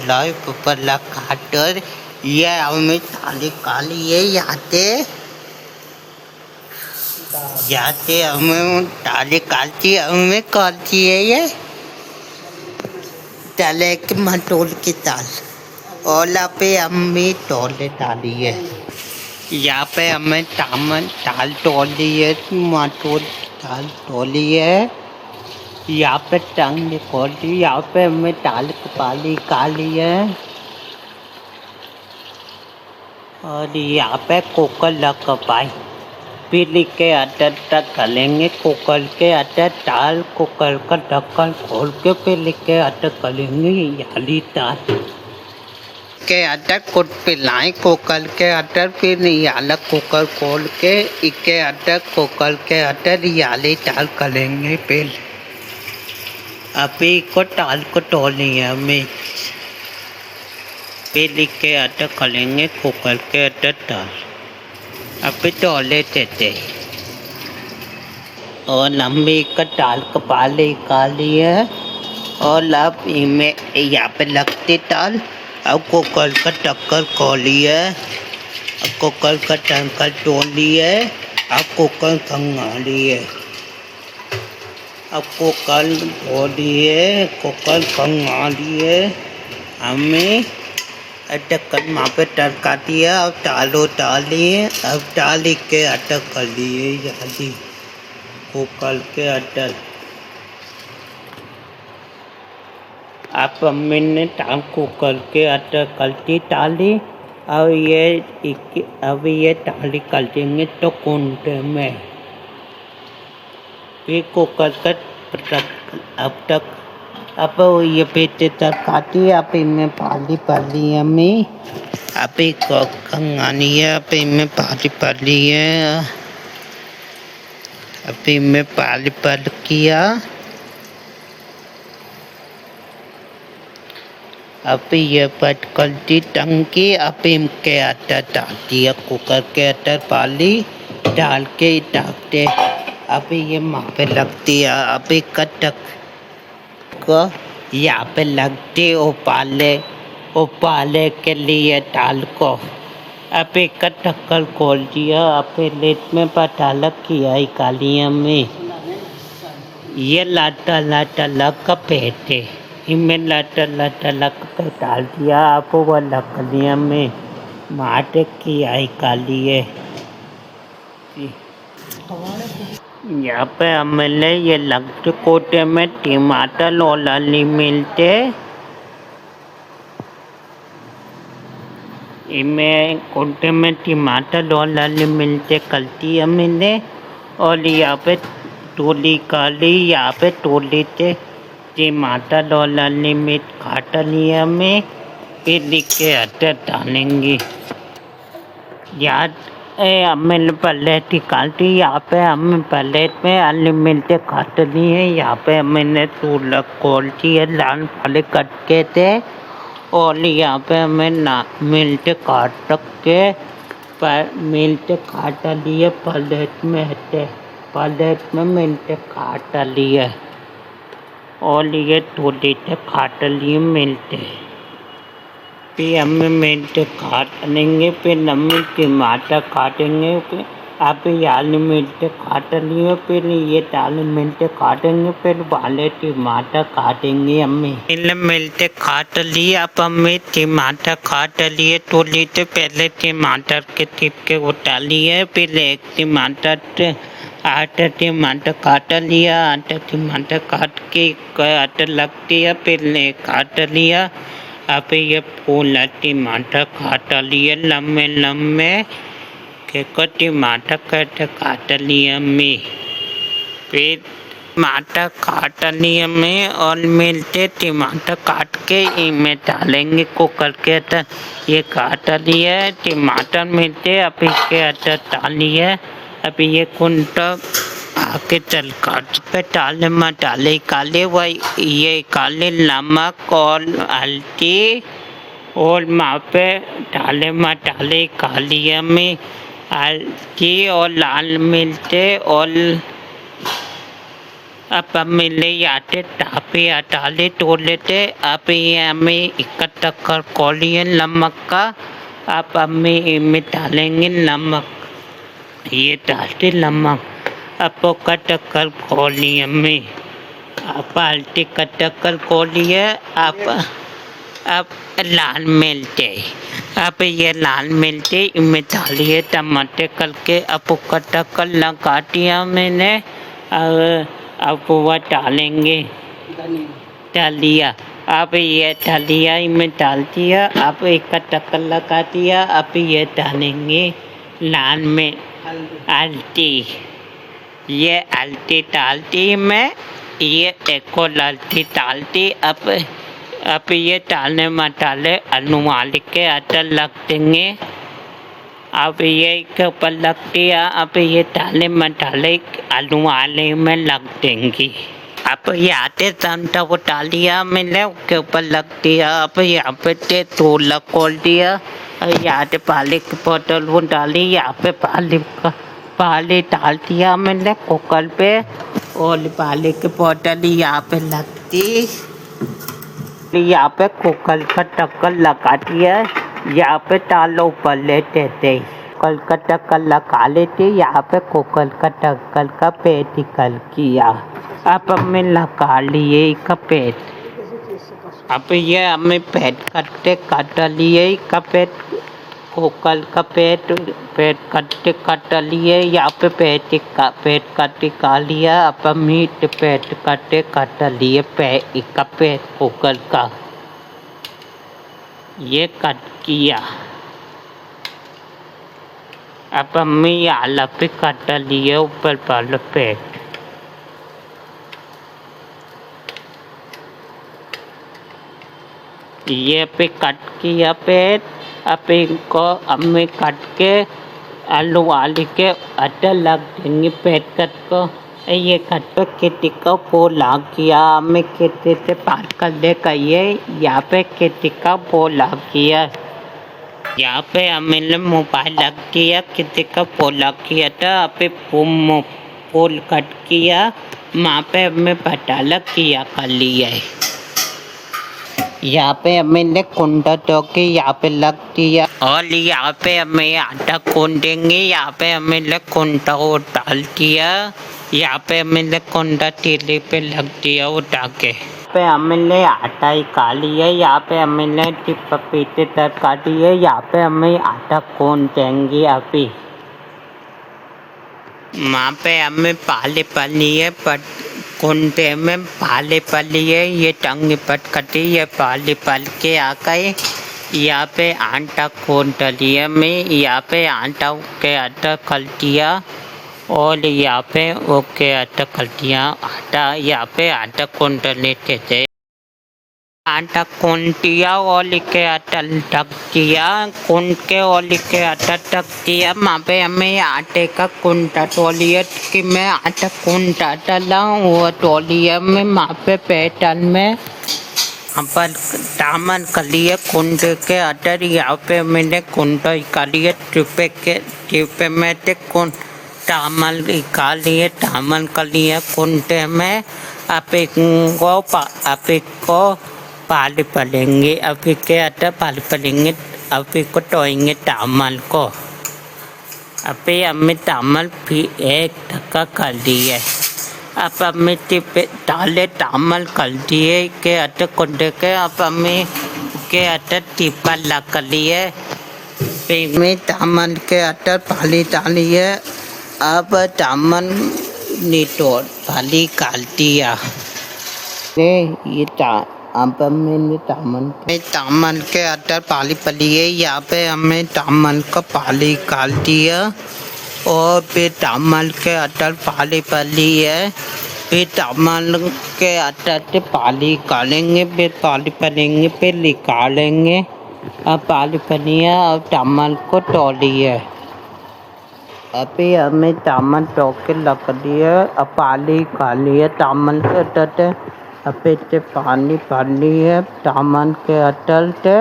पलाई Papla Carter ये हमें ताली काली है याते हमें ताली कालती हमें कालती है ये ताले के मटोल की ताल ओला पे हमें तोले ताली है यहाँ पे हमें तामन ताल तोली है मटोल ताल तोली है यहाँ पे टंग खोली यहाँ पे हमें ताल कपाली काली है और यहाँ पे कोकल कपाई पीली के अटर तक कलेंगे कोकल के अटर ताल कोकल का ढक्कन खोल के पीली के अटर कलेंगे याली ताल के अटर कुट पिलाएं कोकल के अटर फिर याला कोकल खोल के इके अटर कोकल के अटर याली ताल कलेंगे फिर अभी को ताल को तोलनी है हमें पीली के अटर कलेंगे कोकल के अटर ताल अभी तोले देते और लंबी का ताल कपाली काली है और अब इनमें यहाँ पे लगती ताल अब कोकल का टक्कर खोली है अब कोकल का टक्कर तोली है अब कोकल खंगाली है अब कोकल तोली है कोकल खंगाली है हमें अटक वहाँ पे टरकाती है अब तालो ताली है अब ताली के अटक कर लिए यादी कोकल के अटक आप अम्मी ने टाल कोकल के अटक कलती ताली अब ये ताली कल देंगे तो कुंडे में फिर कोकल का अब तक अब ये पेटे तक खाती है अब इनमें पाली हमें अब कंगानी है अब इनमें पाली है अब इनमें पाली किया अब ये पटकलती टंकी अब इनके आटा डालती है कुकर के आटा पाली डाल के डालते अब ये माँ पे लगती है अब कटक को यहाँ पे लगती उपाले के लिए ताल को अब एक ढक्कन खोल दिया अब लेट में पटालक किया कालिया में ये लाटा लग का पेटे इनमें लाटा लग पे डाल दिया अब वो लकड़िया में माटे किया कालिए यहाँ पे हमें ये लगते कोटे में टमाटर और लाली मिलते इनमें कोटे में टमाटर और लाली मिलते कलती हमें और यहाँ पे टोली काली यहाँ पे टोली थे टमाटर और लाली मिर्च काट लिया हमें फिर लिख के आटा डालेंगे याद हमें प्लेट निकालती यहाँ पे हमें प्लेट में आलू मिलते काट ली है यहाँ पे मैंने टूल खोलती है लाल वाले कट के थे और यहाँ पे हमें मिलते काट के मिलते काट लिए प्लेट में थे प्लेट में मिलते काट लिए और ये थोड़ी से काट लिए मिलते फिर हमें मिर्च काट लेंगे फिर लम्बी टमाटर काटेंगे फिर आप आलू मिर्च काट लिए फिर ये आलू मिर्च काटेंगे फिर वाले टमाटर काटेंगे हमें मिर्च काट लिए अब हमें टमाटर काट लिए तो लेते पहले टमाटर के टिप के उठा लिए फिर एक टमाटर आटा टमाटर काट लिया आटा टमाटर काट के आटा लगती है फिर काट लिया अब ये फूल टमाटर काट लिए लम्बे के टमाटर काट लिए में फिर टमाटर काट लिए में और मिलते टमाटर काट के इनमें डालेंगे कुकर के अंदर ये काट लिए टमाटर मिलते अब इसके अंदर डालिए अब ये कुंडा आके चल काट पे डाले मसाले काले वही ये काले नमक और हल्दी और वहाँ पे डाले मसाले कालिया में हल्दी और लाल मिर्च और अब मिले याते टापे अटाले तोड़ लेते अब ये हमें इकट्ठा कर कौलिए नमक का। अब हमें इनमें डालेंगे नमक, ये डालते नमक। अब कट कर कौलिए में आप बाल्टी कट कर कौलिए। अब लाल मिर्चे, अब ये लाल मिर्चे इनमें डालिए टमाटर करके। अब कट कर लगा दिया मैंने। अब वह डालेंगे धनिया। अब ये धनिया इनमें डाल दिया। अब एक टक्कर लगा दिया। अब ये डालेंगे लाल में हल्दी, ये हल्दी डालती मैं, ये एक और हल्दी डालती। अब ये डालने मसाले अनुमाल के अटर लग देंगे। अब ये के ऊपर लग दिया। अब ये डाले मसाले अनुमाले में लग देंगी। अब ये आते तंटा वो डाल दिया मैंने, उसके ऊपर लग दिया। अब यहाँ पे तोला खोल दिया। यहाँ पे पानी की बोतल वो डाली, यहाँ पे पानी डाल दिया मैंने कुकर पे। और पानी की बोतल यहाँ पे लगती, यहाँ पे कुकर का ढक्कन लगा दिया। यहाँ पे तालो ऊपर लेते थे, कुकर का ढक्कन लगा लेते। यहाँ पे कुकर का ढक्कन का पेट निकल किया। अब हमें लगा लिए का पेट। अब ये हमें पेट कट लिए का पेट, कुकर का पेट कट लिए। यहाँ पे पेट का लिया। अब मीट पेट कट लिए पेट कुकर का ये कट किया। अब हमें ये आला पे कट लिए ऊपर वाला पेट। ये पे कट किया पेट। अब इनको हमें कट के आलू वाली के अटर लग देंगे पेट कट को। ये कट पे खेती का पोला किया हमें, खेती से पार कर दे कहिए। यहाँ पे खेती का पोला किया। यहाँ पे हमने मोबाइल लग किया, खेती का पोला किया था। अब पोल कट किया, वहाँ पे हमें पटाला किया कर लिया है। यहाँ पे हमने कुंडा तो के यहाँ पे लग दिया। और यहाँ पे हमें आटा कून देंगे। यहाँ पे हमने कुंडा वो डाल दिया। यहाँ पे हमने कुंडा तीली पे लग दिया उठा के। पे हमने आटा निकाल लिया। यहाँ पे हमने टिप्पा पीते तक काटी है। यहाँ पे हमें आटा कून देंगे। अभी वहाँ पे हमें पाले पली है कुंडे में पाले पली है। ये टंगी पट कटी, ये पाले पल के आ गए। यहाँ पे आटा कून लिया मैं। यहाँ पे आटा के आटा खल दिया और यहाँ पे ओके आटा खल दिया। आटा यहाँ पे आटा कून लेते थे। आटा कून दिया और के आटा ढक दिया। कून के और के आटा ढक दिया। वहाँ पे हमें आटे का कुंडा तोलिया कि मैं आटा कुंडा डाला वो तोलिया में। वहाँ पे पैटर्न में पर दामन कर लिए कुंडे के अटर। यहाँ पे मैंने कुंडा निकाल लिया टिपे में थे दामन निकाल लिए। दामन कर लिया कुंडे में। आप को पाली पलेंगे। अभी के आटा पाली पलेंगे। अभी को टोएंगे दामन को। अभी हमें दामन भी एक ढक्का कर दिए। अब हमें टिपे डाले दामन कर दिए के आटे कुंडे के। अब हमें के आटा टिपा लगा लिए। फिर में दामन के आटा पाली डालिए। अब दामन नितोड़ पाली काल दिया। ये अब मैंने दामन के अटर पाली पली है। यहाँ पे हमें दामन का पाली काल दिया और फिर दामन के अटर पाली पली है। फिर दामन के अटर से पाली कालेंगे, फिर पाली पलेंगे, फिर निकालेंगे। अब पाली पली है और दामन को तोड़ी है। अभी हमें दामन तो के लग दिया। अब पाली काली है दामन के अटर। अब इसे पानी है दामन के अटल से।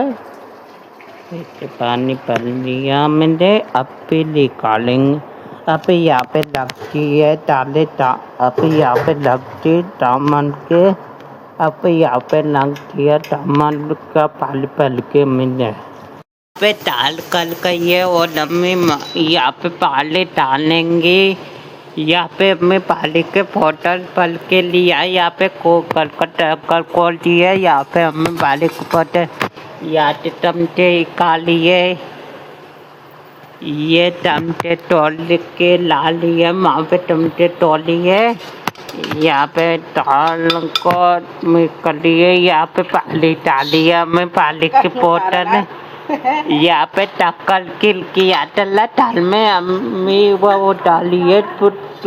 इसे पानी पड़ लिया मैंने। अब भी निकालेंगे। अब यहाँ पे लगती है अब यहाँ पे लगती टमाटर के अब यहाँ पे लगती है टमाटर का पल के मिले पे डाल कर ये और अम्मी यहाँ पे पाले डालेंगे। यहाँ पे मैं पाले के बोतल पल के लिया यहाँ पे कर खोल दिए यहाँ पे हमें पाले के बोतल यहाँ पे चमचे निकालिए ये चमचे तोल के ला लिए वहाँ पे चमचे तोलिए यहाँ पे दाल को कर लिए यहाँ पे पाली डालिए मैं पाली की बोतल यहाँ पे टक्कर किया चला दाल में अम्मी वो डाली है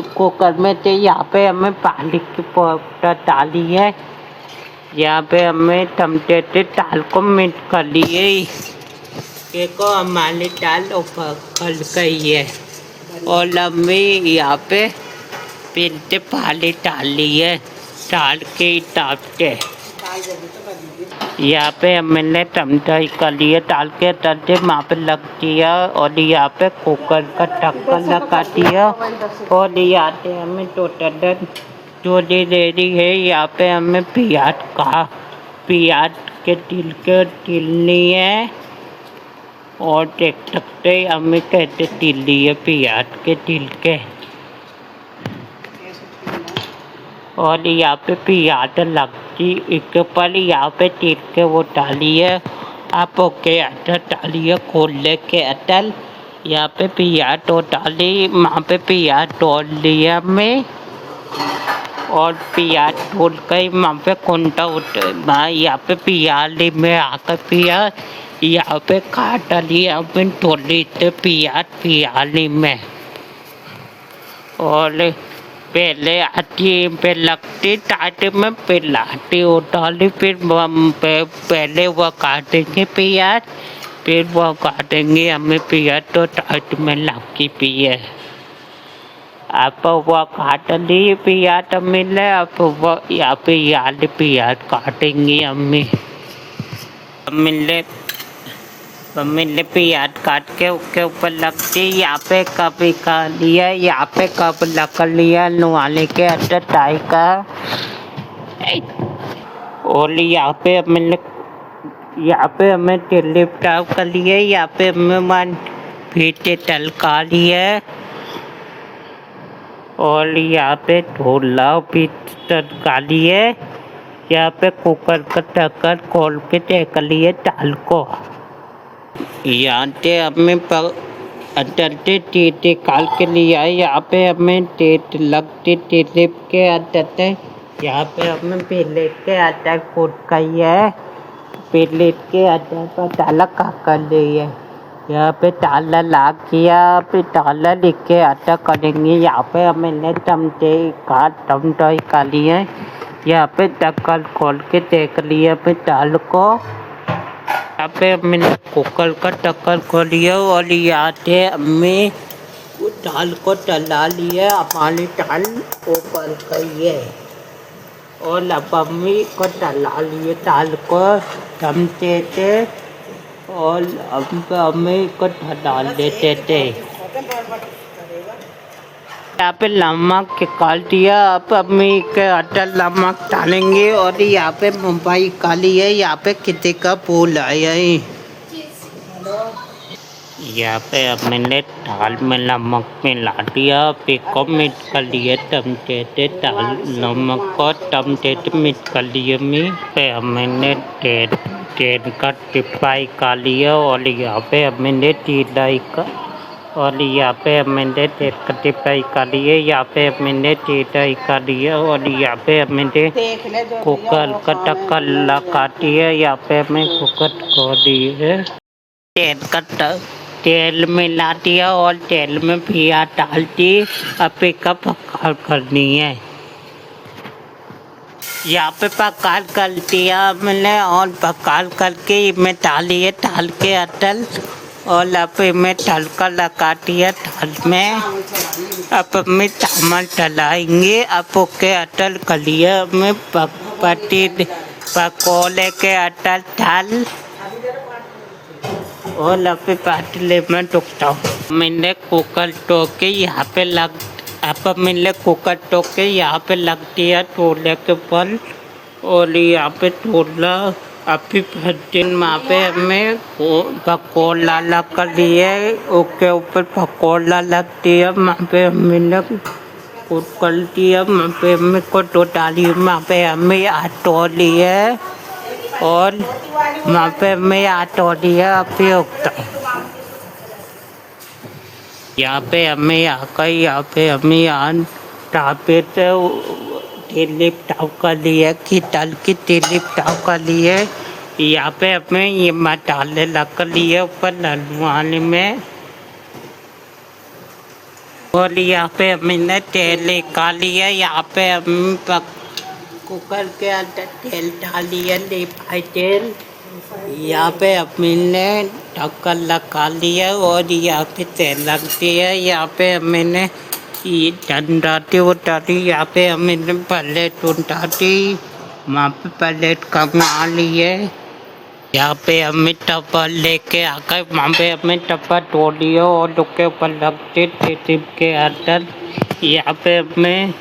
कुकर में से यहाँ पे हमें पानी की पाउडर डाली है यहाँ पे हमें चमचे से दाल को मिक्स कर लिए को हमारी दाल उबल गई है और अम्मी यहाँ पे फिर से पानी डाली है डाल के हिसाब से यहाँ पे मैंने टमाटर कर लिए डाल के तड़के वहाँ पे लग दिया और यहाँ पे कुकर का ढक्कन लगा दिया और यहाँ पे हमें टोटल जो दे रही है यहाँ पे हमें प्याज के तिलनी है और देख सकते हमें कैसे तिल्ली है प्याज के तिल के और यहाँ पे प्याज लगती एक ऊपर यहाँ पे तिल के वो डालिए आप ओके अटल डालिए खोलने के अटल यहाँ पे प्याज तो डाली वहाँ पे प्याज तोड़ लिया मैं और प्याज तोड़ कर वहाँ पे कुंडा यहाँ पे प्याज में आकर प्याज यहाँ पे काट लिया मैं थोड़ी से प्याज में और पहले आती पे लगती टाट में फिर लाती उठाली फिर पहले वो काटेंगे प्याज फिर वो काटेंगे हमें प्याज तो टाट में लगी पिए आप वो काट ली प्याज मिले आप वो यहाँ पे याद प्याज काटेंगे अम्मी मिले प्याज काट के उसके ऊपर लगती यहाँ पे कप का लिया यहाँ पे कप लग लिया नुआने के अंदर टाई का और यहाँ पे हमें तेल टाव कर लिए यहाँ पे हमें फिर तलका लिए और यहाँ पे ढोला भी तलका लिए यहाँ पे कुकर का ढक्कन खोल के देख लिए दाल को यहाँ से हमें डरते टेटे काल के लिए आए यहाँ पे हमें टेट लगते टेटे के आते यहाँ पे हमें प्लेट के आटा कोट गई है प्लेट के आटा पर ताला का कर लिए यहाँ पे ताला ला किया फिर ताला लिख के आटा करेंगे यहाँ पे हमने टमटे का लिए यहाँ पे ढक्कन खोल के देख लिया फिर दाल को यहाँ पे मैंने कुकर का ढक्कन खोल लिया और यहाँ से हमें दाल को चला लिया हमारी दाल ऊपर गई है और अब अम्मी को चला लिए दाल को चमचे से और अब अम्मी को डाल देते थे यहाँ पे नमक निकाल दिया अब अम्मी के आटा नमक डालेंगे और यहाँ पे मुंबई काली है यहाँ पे कितने का फूल आया है यहाँ पे अब मैंने दाल में नमक मिला दिया फिर को मिक्स कर लिए चमचे से दाल नमक को चमचे से मिक्स कर लिए मैं फिर मैंने तेल का टिपाई का लिया और यहाँ पे अब मैंने तिलाई का और यहाँ पे मैंने तेल का टिपाई का लिए यहाँ पे मैंने तिलाई का लिया और यहाँ पे मैंने कुकर का ढक्कन लगा दिया यहाँ पे मैं कुकर को दिए तेल मिला दिया और तेल में प्याज डाल दी अब का पकाल करनी है यहाँ पे पकाल कर दिया मैंने और पकाल करके मैं डालिए डाल के अटल और अब मैं तड़का लगा दिया दाल में अब मैं चावल चलाएंगे अब ओके अटल कर लिया मैं पकोड़े के अटल डाल और यहाँ पे पाटले में टुकता हूँ। मैंने कुकर टोके यहाँ पे लग अब मैंने कुकर टोके यहाँ पे लग दिया टोले के ऊपर और यहाँ पे टोला अभी दिन वहाँ पे हमें पकौड़ा लग कर लिए उसके ऊपर पकौड़ा लग दिया वहाँ पे हमने कुछ कर दिया वहाँ पे हमें को तो डाली वहाँ पे हमें आटो लिए और वहाँ पे हमें आटो लिया अभी उगता यहाँ पे हमें आकर यहाँ पे हमें यहाँ टापे से टिलिप टाप कर लिए कि तल की टिलिप टाप कर लिए यहाँ पे हमें ये मसाले लग कर लिए ऊपर नलवाने में और यहाँ पे हमने तेल निकाल लिया यहाँ पे हम कुकर के अंदर तेल डाल लिया रिफाइंड तेल यहाँ पे हमने ढक्कन लगा लिया और यहाँ पे तेल लग दिया यहाँ पे हमने ये डाटी उठाती यहाँ पे हमने प्लेट उठाती वहाँ पे प्लेट कमा लिए यहाँ पे हमें टप्पा लेके आकर वहाँ पे हमें टप्पा तोड़ लिया और उसके ऊपर लगते थे टिप के अंदर यहाँ पे हमें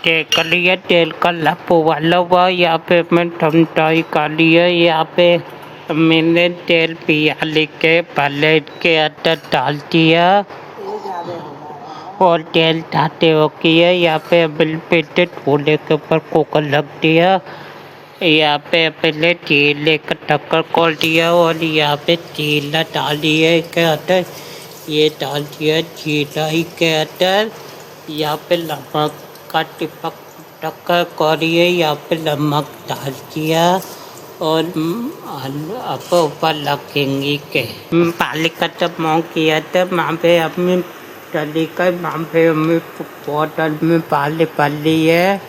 कर लिया तेल का लप वाला हुआ यहाँ पे हमें ठंडाई कर लिया यहाँ पे मैंने तेल पिया लेके प्लेट के अंदर डाल दिया और तेल डालते हो किया यहाँ पे बिल पेटे टोले के ऊपर कुकर लग दिया यहाँ पे पहले तेल लेकर टक्कर खोल दिया और यहाँ पे जीरा डाल दिया के अंदर ये डाल दिया जीरा ही के अंदर यहाँ पे नमक का टिपक टक्कर करिए यहाँ पे नमक डाल दिया और अब ऊपर लगेंगे के पाली का जब मोंग किया था वहाँ पे हमें डली का वहाँ पे हमें बोतल में पाली पली है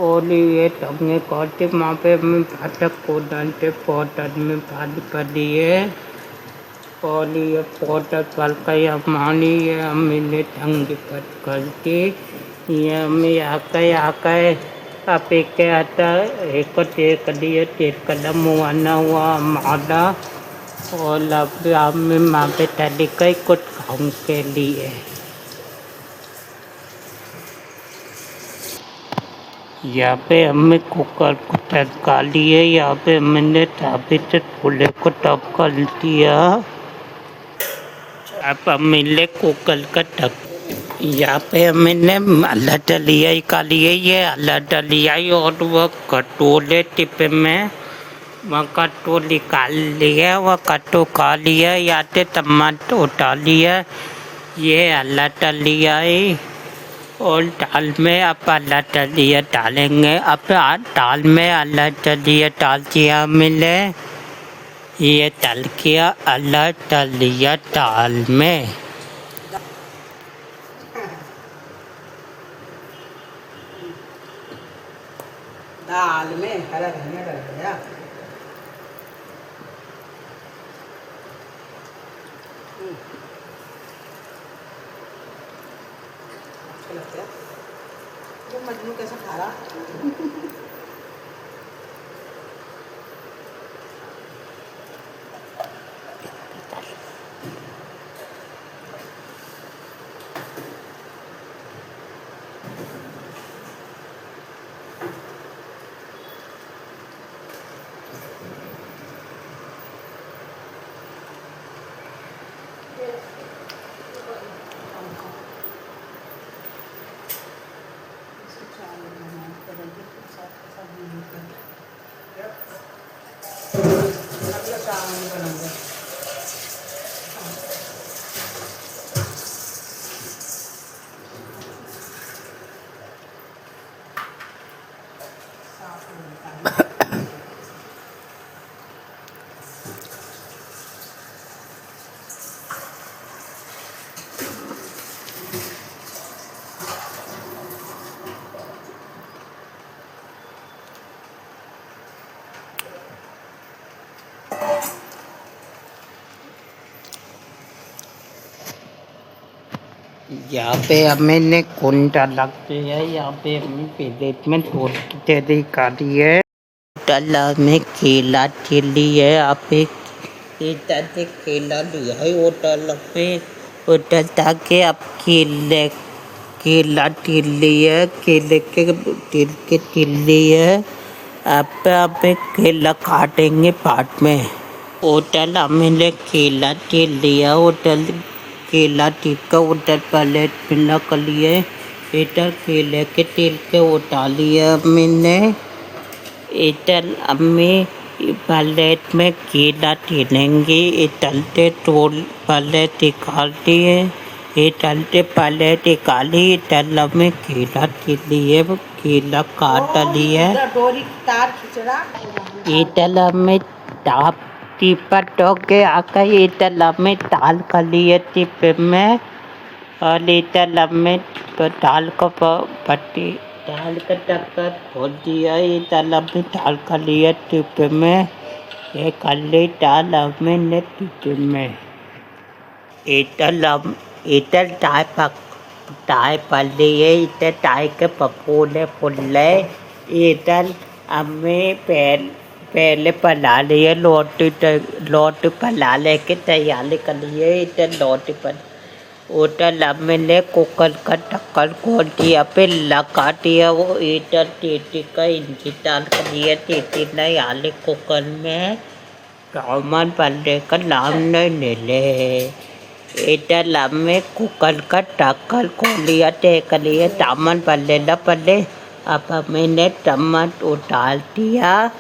और ये टंगे करते वहाँ पे हमें फाटक को डालते बोतल में पाली पली है और ये बोतल पल कर हमारी ये हमने टंगे पर करके ये हमें आकर आप एक आता एक टेक दिए टेक कलम मुआना हुआ मादा और अब में माँ पे तली कई कुछ खाऊं के लिए यहाँ पे हमें कुकर को टपका लिए यहाँ पे मैंने ताबे से छोले को टपका दिया अब हमने कुकर का टप यहाँ पे मैंने अल्लाह डलिया का लिए ये अल्लाह डलिया और वह कटोले टिपे में वह कटो निकाल लिया वह कटो खा लिया या तो टमाटर उठा लिया ये अल्लाह डलिया और दाल में अब अल्लाह डलिया डालेंगे अब दाल में अल्लाह डलिया डाल दिया मिले ये तल किया अल्लाह डलिया दाल में हरा धनिया डाल दिया अच्छा लगता है वो मजनू कैसा खा रहा यहाँ पे हमने कुंडा लगती है यहाँ पे हमने प्लेट में तोड़ी काटी है तला में केला चिल्ली है यहाँ पे इधर से केला लिया है होटल पे, होटल ताकि अब केला तिल लिया, केले के तिल के तिल लिया। अब केला काटेंगे पार्ट में। होटल हमने केला तिल लिया, होटल केला तिल का होटल प्लेट में रख लिए। इधर केले के तिल के उठा लिया मैंने। इधर हमें प्लेट में केला तिलेंगे। इधर से तोड़ प्लेट निकाल दिए, इधर से प्लेट निकाली। इधर हमें केला तिल लिए, केला काट लिए। डोरी तार खिंचड़ा इधर हमें ताप टिपट हो के आकर इधर हमें ताल कर लिए टिप में। और इधर हमें ताल को पट्टी डाल कर टक्कर खोल दिया। इधर हमें डाल कर लिया टिप में। ये कल्ली डाल हमने टिप में। इधर टाई पल लिए, इधर टाई के पपूले फुल्ले। इधर हमें पहले पला लिए, लोट पला लेके तैयारी कर लिए। इधर लोट पर होटल हमने कुकर का ढक्कन खोल दिया, फिर लगा दिया। वो इधर टीटी का इंची डाल कर दिया। टीटी ने आले कुकर में सामान पलने का नाम नहीं मिले। इधर हमें कुकर का ढक्कन खोल लिया, देख लिए सामान पलने न पले। अब मैंने टमाटर उतार दिया।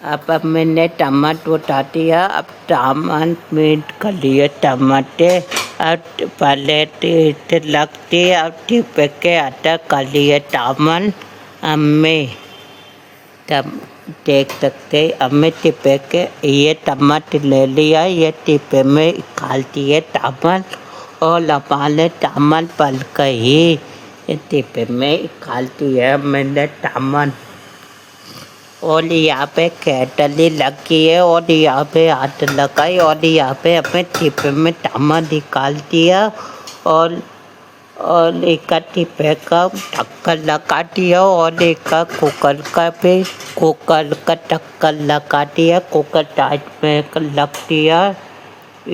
अब मैंने टमाटर उठा दिया। अब टमाटर मिर्च कर लिए टमाटर। अब प्लेट लगती है। अब टिप के आटा कर लिए टमाटर। हमें तब देख सकते हमें टिप के ये टमाटर ले लिया। ये टिप में डाल दिए टमाटर और हमारे टमाटर पल गई। टिप में डाल दिया मैंने टमाटर। और यहाँ पे केटली लगी है और यहाँ पे हाथ लगाई। और यहाँ पे अपने टिप में टमाटर निकाल दिया और एक टिपे का ढक्कन लगा दिया। और एक कुकर का ढक्कन लगा दिया। कुकर टाइट में लग दिया।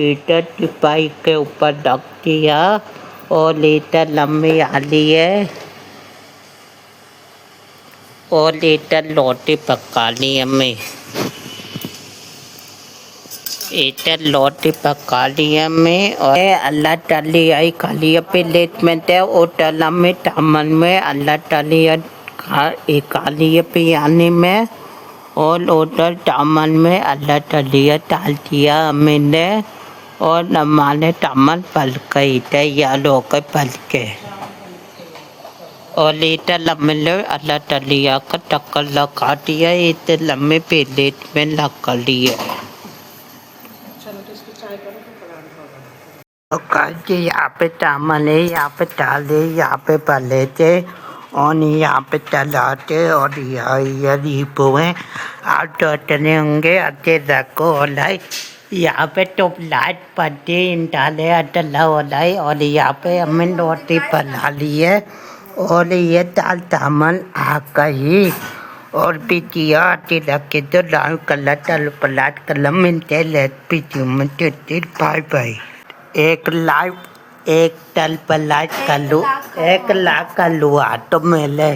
इधर टिपाई के ऊपर रख दिया और इधर लम्बी आली है और इधर रोटी पकानी हमें। इधर रोटी पका ली हमें और अल्लाह टली आई खाली प्लेट में थे। होटल में टामन में अल्लाह टली खाली पियानी में और होटल टामन में अल्लाह टलिया डाल दिया हमने। और हमारे टामन पल गई थे या लोग पल के। और इधर लम्बे अल्लाह टलिया का टक्कर लगा दिया। इधर लम्बे प्लेट में लगा लिया। और यहाँ पे चावल है, यहाँ पे दाल है, यहाँ पे पलेटे और यहाँ पे चलाते और ये रीपो है। आप चटने होंगे अच्छे रखो और यहाँ पे तो लाइट पत्ती डाले अटला होलाई। और यहाँ पे हमने रोटी बना ली है और ये दाल चावल आ गई। और पिटिया आटी रखे तो लाल कलर तल पलाट कलम मिलते लेट पिटियों में तिल पाई पाई। एक लाइव एक तल पलाट कर लूँ, 1 लाख का लुआ तो मिले।